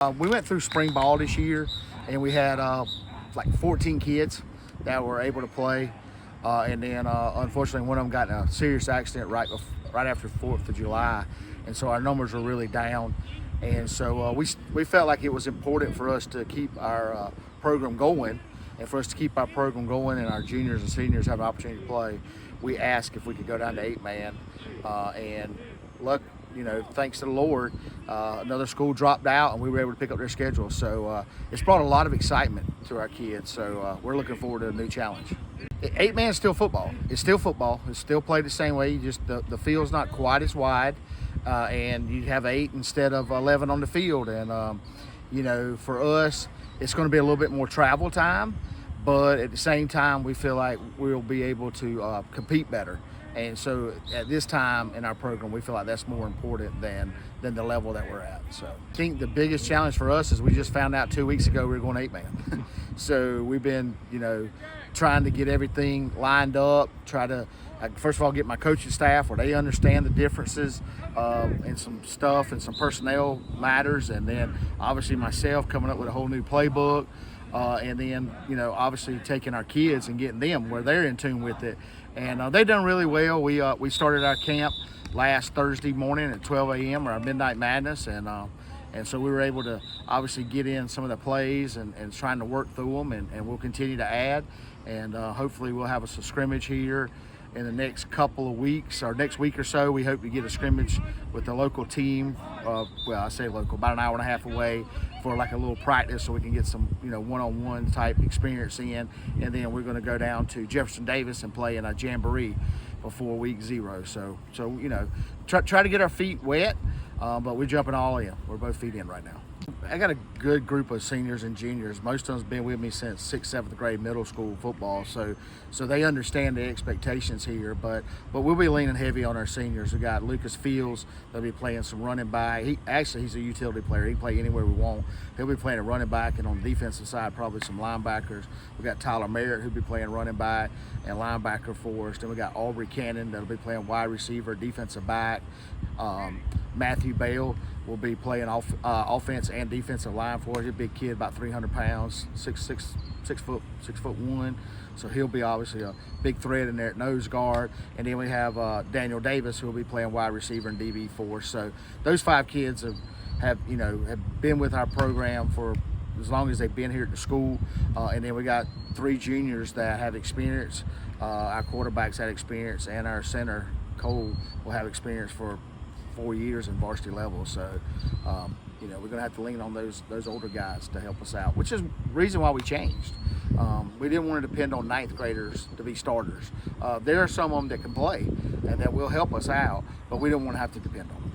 We went through spring ball this year, and we had like 14 kids that were able to play. And then, unfortunately, one of them got in a serious accident right after 4th of July, and so our numbers were really down. And so we felt like it was important for us to keep our program going, and for us to keep our program going, and our juniors and seniors have an opportunity to play. We asked if we could go down to 8-man, and look. Thanks to the Lord, another school dropped out and we were able to pick up their schedule. So it's brought a lot of excitement to our kids. So we're looking forward to a new challenge. 8-man is still football. It's still football. It's still played the same way. Just the field's not quite as wide, and you have 8 instead of 11 on the field. And for us, it's going to be a little bit more travel time, but at the same time, we feel like we'll be able to compete better. And so at this time in our program, we feel like that's more important than the level that we're at. So I think the biggest challenge for us is we just found out 2 weeks ago we were going 8-man. So we've been, trying to get everything lined up, try to, first of all, get my coaching staff where they understand the differences and some stuff and some personnel matters. And then obviously myself coming up with a whole new playbook. And then, obviously taking our kids and getting them where they're in tune with it. And they've done really well. We started our camp last Thursday morning at 12 a.m. or our Midnight Madness. And so we were able to obviously get in some of the plays and trying to work through them. And we'll continue to add. And hopefully we'll have a scrimmage here in the next couple of weeks, or next week or so. We hope to get a scrimmage with the local team. I say local, about an hour and a half away, for like a little practice, so we can get some one-on-one type experience in. And then we're going to go down to Jefferson Davis and play in a jamboree before week 0. So try to get our feet wet, but we're jumping all in. We're both feet in right now. I got a good group of seniors and juniors. Most of them's been with me since 6th, 7th grade middle school football, so they understand the expectations here. But we'll be leaning heavy on our seniors. We got Lucas Fields. They'll be playing some running back. He's a utility player. He can play anywhere we want. He'll be playing a running back, and on the defensive side, probably some linebackers. We got Tyler Merritt, who'll be playing running back and linebacker for us. Then we got Aubrey Cannon that'll be playing wide receiver, defensive back. Matthew Bale will be playing offense and defensive line for us. He's a big kid, about 300 pounds, 6'1". So he'll be obviously a big threat in there at nose guard. And then we have Daniel Davis, who will be playing wide receiver and DB for us. So those 5 kids have been with our program for as long as they've been here at the school. And then we got 3 juniors that have experience. Our quarterbacks had experience, and our center, Cole, will have experience for 4 years in varsity level. So we're going to have to lean on those older guys to help us out, which is the reason why we changed. We didn't want to depend on 9th graders to be starters. There are some of them that can play and that will help us out, but we don't want to have to depend on them.